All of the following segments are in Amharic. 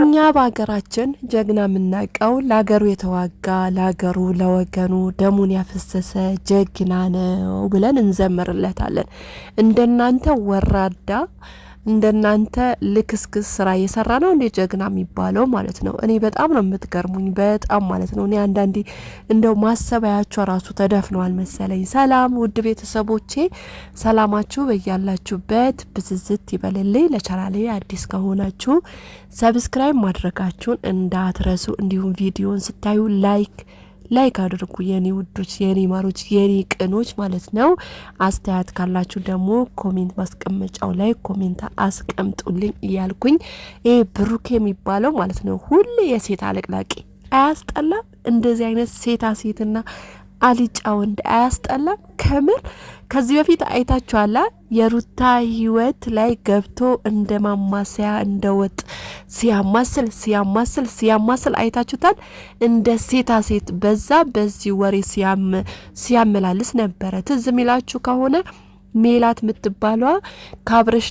እኛ በአገራችን ጀግና የምናውቀው ለሀገሩ የተዋጋ ለሀገሩ ለወገኑ ደሙን ያፈሰሰ ጀግና ነው ብለን እንዘምርለታለን። እንደናንተ ወራዳ እንደናንተ ልክስክስ ስራ እየሰራ ነው እንዴ ጀግና የሚባለው ማለት ነው። እኔ በጣም ነው የምትገርሙኝ በጣም ማለት ነው። እኔ አንዳንዴ እንደው ማሰባያቸው ራሱ ተደፍነዋል መሰለኝ። ሰላም ውድ ቤተሰቦቼ ሰላማችሁ በያላችሁበት ብዝዝት ይበልልኝ። ለቻናሌ አዲስ ከሆናችሁ ሰብስክራይብ ማድረጋችሁን እንዳትረሱ። እንዲሁም ቪዲዮን ስታዩ ላይክ አድርጉ የኔ ውዶች የኔ ማሮች የኔ ቅኖች ማለት ነው። አስተያየት ካላችሁ ደግሞ ኮሜንት ማስቀመጫው ላይ ኮሜንት አስቀምጡልኝ እያልኩኝ ይሄ ብሩክ የሚባለው ማለት ነው ሁሌ የሴት አለቅላቂ አያስጠላም? እንደዚህ አይነት ሴትና አልጫ ወንድ አያስጠላም? ከምር ከዚህ በፊት አይታችኋላ? የሩታ ህይወት ላይ ገብቶ እንደ ማማሰያ እንደ ወጥ ሲያማስል አይታችሁታል? እንደ ሴት በዚህ ወሬ ሲያመላልስ ነበረ። ትዝ የሚላችሁ ከሆነ ሜላት የምትባሏ ካብረሽ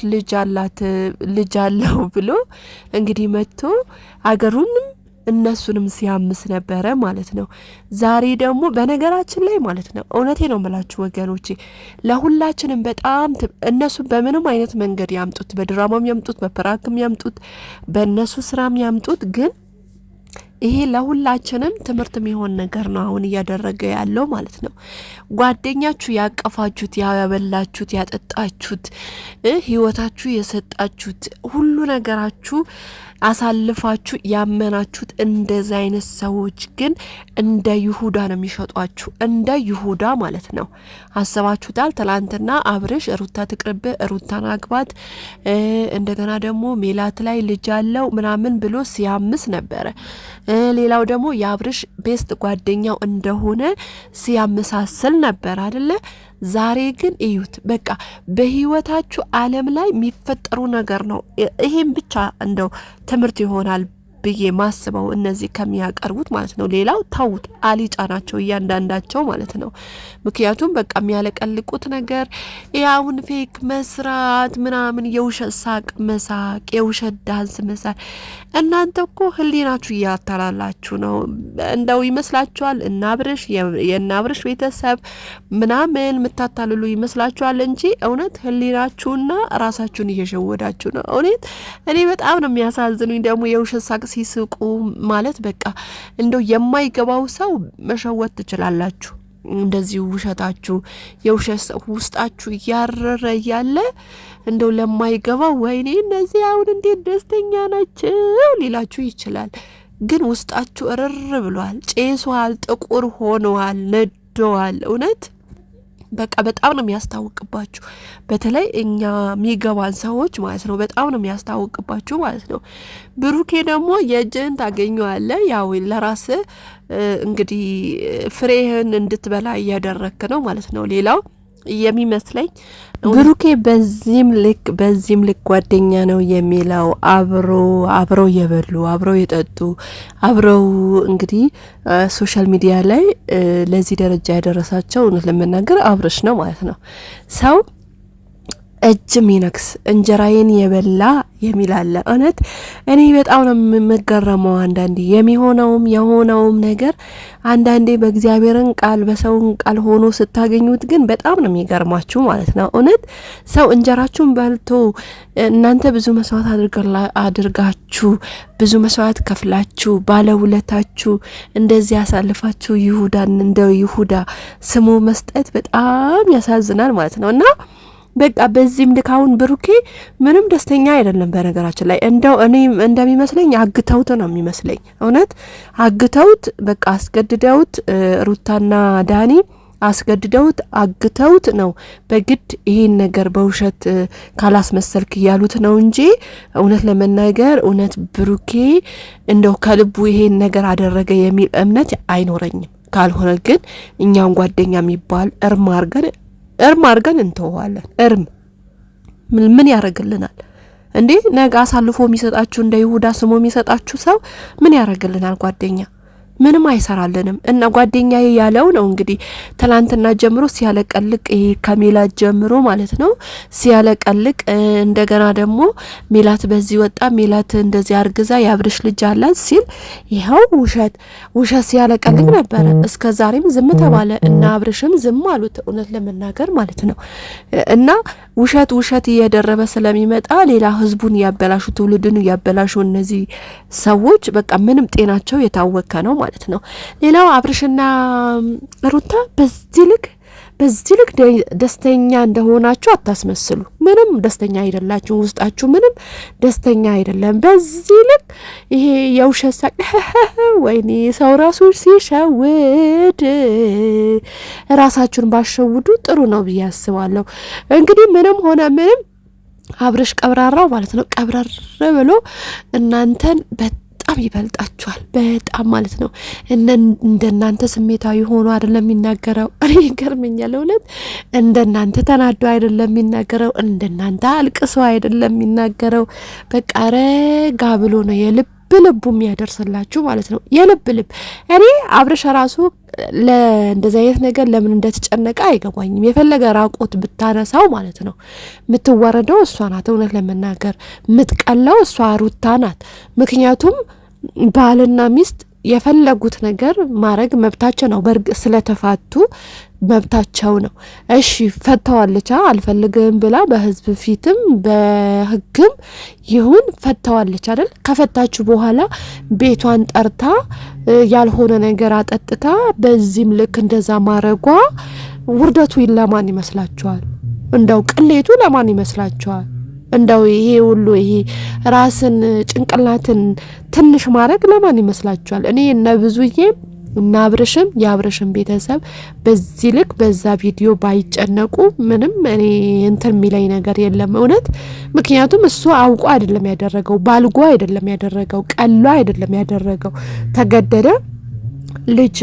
ልጅ አለው ብሎ እንግዲህ መጥቶ አገሩንም እነሱንም ሲያምስ ነበረ ማለት ነው። ዛሬ ደግሞ በነገራችን ላይ ማለት ነው እውነቴ ነው የምላችሁ ወገኖቼ ለሁላችንም በጣም እነሱ በምንም አይነት መንገድ ያምጡት፣ በድራማም ያምጡት፣ በፕራንክም ያምጡት፣ በእነሱ ስራም ያምጡት ግን ይሄ ለሁላችንም ትምህርት የሚሆን ነገር ነው አሁን እያደረገ ያለው ማለት ነው። ጓደኛችሁ ያቀፋችሁት፣ ያበላችሁት፣ ያጠጣችሁት፣ ህይወታችሁ የሰጣችሁት ሁሉ ነገራችሁ አሳልፋችሁ ያመናችሁት እንደዛ አይነት ሰዎች ግን እንደ ይሁዳ ነው የሚሸጧችሁ፣ እንደ ይሁዳ ማለት ነው። አሰባችሁታል? ትላንትና አብርሽ ሩታ ትቅርብ፣ ሩታን አግባት፣ እንደገና ደግሞ ሜላት ላይ ልጅ አለው ምናምን ብሎ ሲያምስ ነበረ። ሌላው ደግሞ የአብርሽ ቤስት ጓደኛው እንደሆነ ሲያመሳስል ነበር አይደለ? ዛሬ ግን እዩት። በቃ በህይወታችሁ ዓለም ላይ የሚፈጠሩ ነገር ነው። ይሄን ብቻ እንደው ትምህርት ይሆናል ብዬ ማስበው እነዚህ ከሚያቀርቡት ማለት ነው። ሌላው ታውት አሊጫ ናቸው እያንዳንዳቸው ማለት ነው። ምክንያቱም በቃ የሚያለቀልቁት ነገር ያውን ፌክ መስራት ምናምን፣ የውሸት ሳቅ መሳቅ፣ የውሸት ዳንስ መሳቅ። እናንተ እኮ ህሊናችሁ እያታላላችሁ ነው። እንደው ይመስላችኋል እናብርሽ የናብርሽ ቤተሰብ ምናምን የምታታልሉ ይመስላችኋል እንጂ እውነት ህሊናችሁና ራሳችሁን እየሸወዳችሁ ነው። እውነት እኔ በጣም ነው የሚያሳዝኑኝ ደግሞ የውሸት ሳቅ ሲስቁ ማለት በቃ እንደው የማይገባው ሰው መሸወት ትችላላችሁ። እንደዚህ ውሸታችሁ የውሸት ውስጣችሁ እያረረ እያለ እንደው ለማይገባው ወይኔ እነዚህ አሁን እንዴት ደስተኛ ናቸው ሊላችሁ ይችላል። ግን ውስጣችሁ እርር ብሏል፣ ጬሷል፣ ጥቁር ሆነዋል፣ ነደዋል። እውነት በቃ በጣም ነው የሚያስታውቅባችሁ። በተለይ እኛ የሚገባን ሰዎች ማለት ነው በጣም ነው የሚያስታውቅባችሁ ማለት ነው። ብሩኬ ደግሞ የእጅህን ታገኘዋለህ። ያው ለራስ እንግዲህ ፍሬህን እንድትበላ እያደረክ ነው ማለት ነው። ሌላው የሚመስለኝ ብሩኬ በዚህም ልክ ጓደኛ ነው የሚለው አብረው የበሉ አብረው የጠጡ አብረው እንግዲህ ሶሻል ሚዲያ ላይ ለዚህ ደረጃ ያደረሳቸው እውነት ለመናገር አብርሽ ነው ማለት ነው። ሰው እጅ ሚነክስ እንጀራዬን የበላ የሚላለ እውነት እኔ በጣም ነው የምገረመው። አንዳንዴ የሆነውም ነገር አንዳንዴ በእግዚአብሔርን ቃል በሰውን ቃል ሆኖ ስታገኙት ግን በጣም ነው የሚገርማችሁ ማለት ነው። እውነት ሰው እንጀራችሁን በልቶ እናንተ ብዙ መስዋዕት አድርጋችሁ ብዙ መስዋዕት ከፍላችሁ ባለውለታችሁ እንደዚህ ያሳልፋችሁ ይሁዳን እንደ ይሁዳ ስሙ መስጠት በጣም ያሳዝናል ማለት ነውና በቃ በዚህም ልክ አሁን ብሩኬ ምንም ደስተኛ አይደለም። በነገራችን ላይ እንደው እኔ እንደሚመስለኝ አግተውት ነው የሚመስለኝ። እውነት አግተውት በቃ አስገድደውት ሩታና ዳኒ አግተውት ነው በግድ ይሄን ነገር በውሸት ካላስመሰልክ እያሉት ነው እንጂ እውነት ለመናገር እውነት ብሩኬ እንደው ከልቡ ይሄን ነገር አደረገ የሚል እምነት አይኖረኝም። ካልሆነ ግን እኛን ጓደኛ የሚባል እርም አርገን እንተዋለን። ምን ያረግልናል እንዴ? ነገ አሳልፎ የሚሰጣችሁ እንደ ይሁዳ ስሞ የሚሰጣችሁ ሰው ምን ያረግልናል? ጓደኛ ምንም አይሰራልንም። እና ጓደኛዬ ያለው ነው እንግዲህ ትላንትና ጀምሮ ሲያለቀልቅ ይሄ ከሜላት ጀምሮ ማለት ነው ሲያለቀልቅ፣ እንደገና ደግሞ ሜላት በዚህ ወጣ፣ ሜላት እንደዚህ አርግዛ የአብርሽ ልጅ አላት ሲል ይኸው ውሸት ሲያለቀልቅ ነበረ። እስከ ዛሬም ዝም ተባለ እና አብርሽም ዝም አሉት፣ እውነት ለመናገር ማለት ነው። እና ውሸት እየደረበ ስለሚመጣ ሌላ ህዝቡን ያበላሹ፣ ትውልድን ያበላሹ እነዚህ ሰዎች በቃ ምንም ጤናቸው የታወከ ነው ማለት ነው። ሌላው አብርሽና ሩታ በዚህ ልክ ደስተኛ እንደሆናችሁ አታስመስሉ። ምንም ደስተኛ አይደላችሁ፣ ውስጣችሁ ምንም ደስተኛ አይደለም። በዚህ ልክ ይሄ የውሸት ሳቅ ወይኔ ሰው ራሱ ሲሸውድ ራሳችሁን ባሸውዱ ጥሩ ነው ብዬ አስባለሁ። እንግዲህ ምንም ሆነ ምንም አብርሽ ቀብራራው ማለት ነው ቀብረር ብሎ እናንተን በጣም ይበልጣችኋል፣ በጣም ማለት ነው። እንደናንተ ስሜታዊ ሆኖ አይደለም የሚናገረው። እኔ ይገርመኛል እውነት። እንደናንተ ተናዶ አይደለም የሚናገረው፣ እንደናንተ አልቅሶ አይደለም የሚናገረው። በቃ ረጋ ብሎ ነው ልቡ የሚያደርስላችሁ ማለት ነው። የልብ እኔ አብርሽ ራሱ ለእንደዚህ አይነት ነገር ለምን እንደተጨነቀ አይገባኝም። የፈለገ ራቆት ብታነሳው ማለት ነው የምትወረደው እሷ ናት። እውነት ለመናገር የምትቀላው እሷ ሩታ ናት። ምክንያቱም ባልና ሚስት የፈለጉት ነገር ማድረግ መብታቸው ነው። በርግጥ ስለተፋቱ መብታቸው ነው። እሺ ፈተዋለች፣ አልፈልግም ብላ በህዝብ ፊትም በህግም ይሁን ፈተዋለች አይደል? ከፈታችሁ በኋላ ቤቷን ጠርታ ያልሆነ ነገር አጠጥታ በዚህም ልክ እንደዛ ማረጓ ውርደቱ ለማን ይመስላችኋል? እንደው ቅሌቱ ለማን ይመስላችኋል? እንደው ይሄ ሁሉ ይሄ ራስን ጭንቅላትን ትንሽ ማድረግ ለማን ይመስላችኋል? እኔ እነ ብዙዬ እና አብርሽም የአብርሽም ቤተሰብ በዚህ ልክ በዛ ቪዲዮ ባይጨነቁ ምንም እኔ እንትን የሚለኝ ነገር የለም እውነት። ምክንያቱም እሱ አውቆ አይደለም ያደረገው፣ ባልጎ አይደለም ያደረገው፣ ቀሎ አይደለም ያደረገው፣ ተገደደ። ልጅ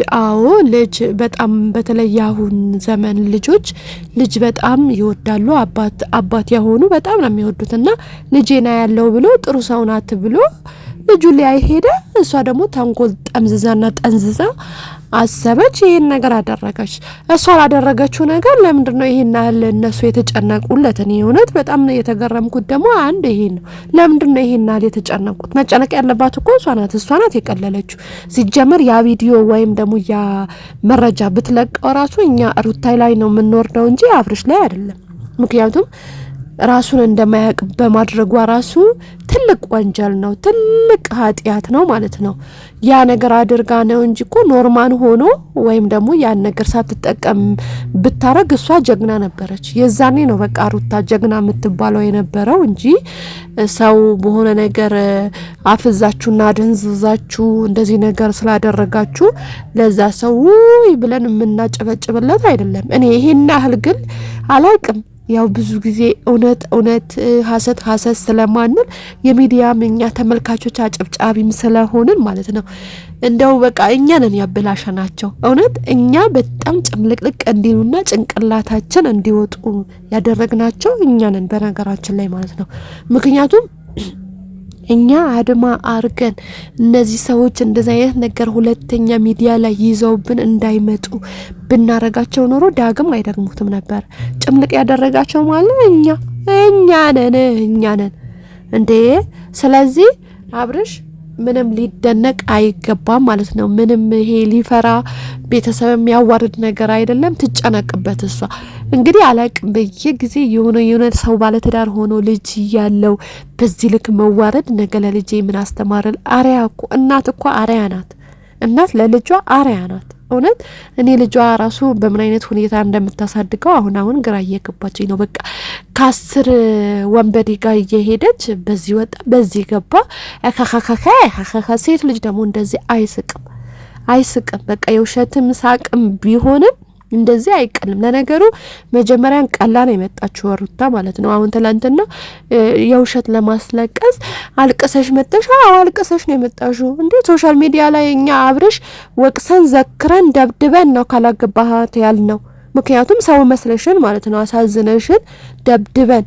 ልጅ በጣም በተለይ አሁን ዘመን ልጆች ልጅ በጣም ይወዳሉ። አባት የሆኑ በጣም ነው የሚወዱትና ልጄና ያለው ብሎ ጥሩ ሰው ናት ብሎ ልጁ ላይ ሄደ። እሷ ደግሞ ተንኮል ጠምዝዛና ጠንዝዛ አሰበች፣ ይሄን ነገር አደረገች። እሷ ያደረገችው ነገር ለምንድነው ይሄን ያህል እነሱ የተጨነቁለት? እኔ እውነት በጣም የተገረምኩት ደግሞ አንድ ይሄን ነው። ለምንድነው ይሄን ያህል የተጨነቁት? መጨነቅ ያለባት እኮ እሷ ናት የቀለለችው። ሲጀመር ያ ቪዲዮ ወይም ደግሞ ያ መረጃ ብትለቀው ራሱ እኛ ሩታይ ላይ ነው የምንወርደው እንጂ አብርሽ ላይ አይደለም። ምክንያቱም ራሱን እንደማያውቅ በማድረጓ ራሱ ትልቅ ወንጀል ነው፣ ትልቅ ኃጢያት ነው ማለት ነው። ያ ነገር አድርጋ ነው እንጂ እኮ ኖርማል ሆኖ ወይም ደግሞ ያን ነገር ሳትጠቀም ብታረግ እሷ ጀግና ነበረች። የዛኔ ነው በቃ ሩታ ጀግና የምትባለው የነበረው እንጂ ሰው በሆነ ነገር አፍዛችሁና ደንዝዛችሁ እንደዚህ ነገር ስላደረጋችሁ ለዛ ሰው ብለን የምናጨበጭብለት አይደለም። እኔ ይሄን ያህል ግን አላውቅም። ያው ብዙ ጊዜ እውነት ሀሰት ስለማንል የሚዲያም እኛ ተመልካቾች አጨብጫቢም ስለሆንን ማለት ነው እንደው በቃ እኛ ነን ያበላሸናቸው። እውነት እኛ በጣም ጭምልቅልቅ እንዲሉና ጭንቅላታችን እንዲወጡ ያደረግናቸው እኛ ነን በነገራችን ላይ ማለት ነው። ምክንያቱም እኛ አድማ አርገን እነዚህ ሰዎች እንደዛ አይነት ነገር ሁለተኛ ሚዲያ ላይ ይዘውብን እንዳይመጡ ብናረጋቸው ኖሮ ዳግም አይደግሙትም ነበር። ጭምልቅ ያደረጋቸው ማለት እኛ ነን እንዴ። ስለዚህ አብርሽ ምንም ሊደነቅ አይገባም ማለት ነው። ምንም ይሄ ሊፈራ ቤተሰብ የሚያዋርድ ነገር አይደለም። ትጨነቅበት እሷ እንግዲህ አላቅም። በየጊዜ የሆነ ሰው ባለትዳር ሆኖ ልጅ ያለው በዚህ ልክ መዋረድ ነገ ለልጄ ምን አስተማረል? አሪያ እኮ እናት እኮ አሪያ ናት። እናት ለልጇ አሪያ ናት። እውነት እኔ ልጇ ራሱ በምን አይነት ሁኔታ እንደምታሳድገው አሁን ግራ እየገባችኝ ነው። በቃ ከ10 ወንበዴ ጋር እየሄደች በዚህ ወጣ በዚህ ገባ። ሴት ልጅ ደግሞ እንደዚህ አይስቅም። በቃ የውሸትም ሳቅም ቢሆንም እንደዚህ አይቀልም። ለነገሩ መጀመሪያን ቀላ ነው የመጣችው ሩታ ማለት ነው። አሁን ትላንትና የውሸት ለማስለቀስ አልቀሰሽ መጣሽ። አልቀሰሽ ነው የመጣሽው እንዴ? ሶሻል ሚዲያ ላይ እኛ አብርሽ ወቅሰን ዘክረን ደብድበን ነው ካላገባሃት ያልነው። ምክንያቱም ሰው መስለሽን ማለት ነው አሳዝነሽን ደብድበን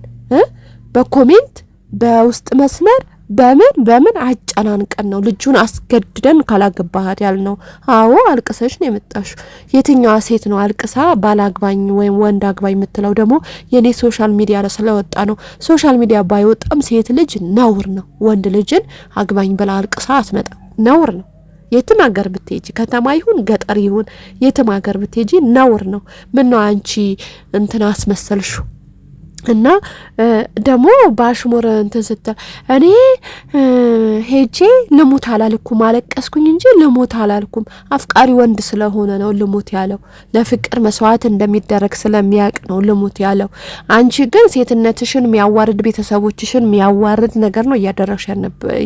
በኮሜንት በውስጥ መስመር በምን አጨናንቀን ነው ልጁን አስገድደን ካላገባሃት ያልነው? አዎ አልቅሰሽ ነው የመጣሽ። የትኛዋ ሴት ነው አልቅሳ ባላግባኝ ወይም ወንድ አግባኝ የምትለው? ደግሞ የኔ ሶሻል ሚዲያ ላይ ስለወጣ ነው። ሶሻል ሚዲያ ባይወጣም ሴት ልጅ ነውር ነው ወንድ ልጅን አግባኝ ብላ አልቅሳ አትመጣ፣ ነውር ነው። የትም ሀገር ብትሄጂ ከተማ ይሁን ገጠር ይሁን የትም ሀገር ብትሄጂ ነውር ነው። ምን ነው አንቺ እንትን አስመሰልሹ? እና ደግሞ ባሽሙር እንትን ስትል እኔ ሄጄ ልሙት አላልኩም፣ አለቀስኩኝ እንጂ ልሙት አላልኩም። አፍቃሪ ወንድ ስለሆነ ነው ልሙት ያለው። ለፍቅር መስዋዕት እንደሚደረግ ስለሚያውቅ ነው ልሙት ያለው። አንቺ ግን ሴትነትሽን የሚያዋርድ ቤተሰቦችሽን የሚያዋርድ ነገር ነው እያደረግሽ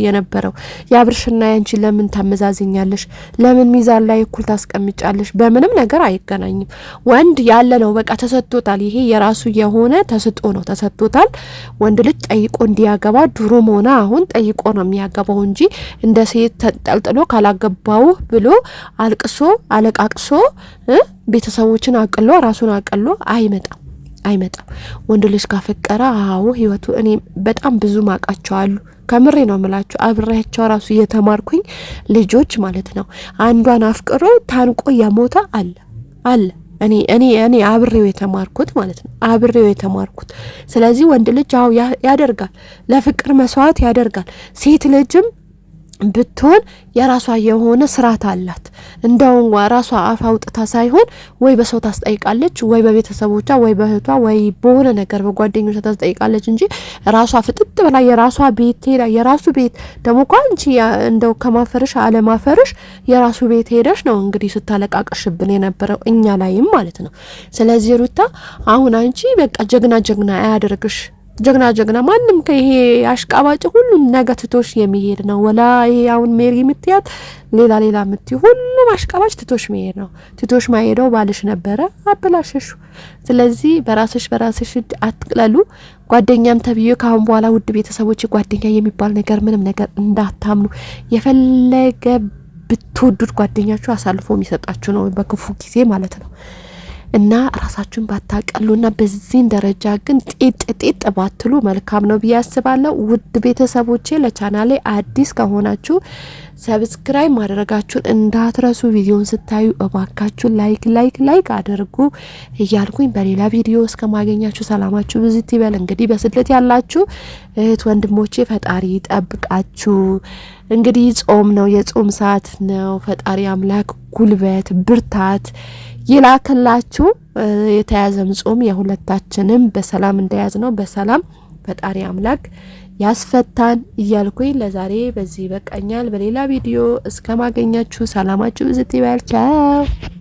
የነበረው። የአብርሽና ያንቺ ለምን ታመዛዝኛለሽ? ለምን ሚዛን ላይ እኩል ታስቀምጫለሽ? በምንም ነገር አይገናኝም። ወንድ ያለ ነው በቃ ተሰጥቶታል። ይሄ የራሱ የሆነ ተሰጥቶ ነው ተሰጥቶታል። ወንድ ልጅ ጠይቆ እንዲያገባ ድሮም ሆነ አሁን ጠይቆ ነው የሚያገባው እንጂ እንደ ሴት ተጠልጥሎ ካላገባው ብሎ አልቅሶ አለቃቅሶ ቤተሰቦችን አቅሎ ራሱን አቅሎ አይመጣም። ወንድ ልጅ ካፈቀረ አዎ ህይወቱ እኔ በጣም ብዙ ማቃቸው አሉ። ከምሬ ነው የምላችሁ። አብሬያቸው ራሱ እየተማርኩኝ ልጆች ማለት ነው አንዷን አፍቅሮ ታንቆ የሞተ አለ። እኔ አብሬው የተማርኩት ማለት ነው አብሬው የተማርኩት። ስለዚህ ወንድ ልጅ አው ያደርጋል፣ ለፍቅር መስዋዕት ያደርጋል። ሴት ልጅም ብትሆን የራሷ የሆነ ስርዓት አላት። እንደው ራሷ አፍ አውጥታ ሳይሆን ወይ በሰው ታስጠይቃለች፣ ወይ በቤተሰቦቿ፣ ወይ በእህቷ፣ ወይ በሆነ ነገር በጓደኞቿ ታስጠይቃለች እንጂ ራሷ ፍጥጥ ብላ የራሷ ቤት ሄዳ የራሱ ቤት ደግሞ እንጂ እንደው ከማፈርሽ አለማፈርሽ የራሱ ቤት ሄደሽ ነው እንግዲህ ስታለቃቅሽብን የነበረው እኛ ላይም ማለት ነው። ስለዚህ ሩታ አሁን አንቺ በቃ ጀግና አያደርግሽ። ጀግና ማንም ከይሄ አሽቃባጭ ሁሉ ነገ ትቶሽ የሚሄድ ነው። ወላ ይሄ አሁን ሜሪ የምትያት ሌላ የምትይ ሁሉም አሽቃባጭ ትቶሽ የሚሄድ ነው። ትቶሽ ማሄደው ባልሽ ነበረ፣ አበላሸሹ። ስለዚህ በራስሽ አትቅለሉ። ጓደኛም ተብዬ ካሁን በኋላ ውድ ቤተሰቦች ጓደኛ የሚባል ነገር ምንም ነገር እንዳታምኑ። የፈለገ ብትወዱት ጓደኛችሁ አሳልፎ የሚሰጣችሁ ነው በክፉ ጊዜ ማለት ነው። እና ራሳችሁን ባታቀሉና በዚህን ደረጃ ግን ጤጥ ባትሉ መልካም ነው ብዬ አስባለሁ። ውድ ቤተሰቦቼ ለቻናሌ አዲስ ከሆናችሁ ሰብስክራይብ ማድረጋችሁን እንዳትረሱ። ቪዲዮን ስታዩ እባካችሁ ላይክ አድርጉ እያልኩኝ በሌላ ቪዲዮ እስከማገኛችሁ ሰላማችሁ ብዝት ይበል። እንግዲህ በስደት ያላችሁ እህት ወንድሞቼ ፈጣሪ ጠብቃችሁ። እንግዲህ ጾም ነው፣ የጾም ሰዓት ነው። ፈጣሪ አምላክ ጉልበት ብርታት ይላክላችሁ። የተያዘም ጾም የሁለታችንም በሰላም እንደያዝ ነው በሰላም ፈጣሪ አምላክ ያስፈታን እያልኩኝ ለዛሬ በዚህ በቃኛል። በሌላ ቪዲዮ እስከማገኛችሁ ሰላማችሁ ብዝት ይበል። ቻው።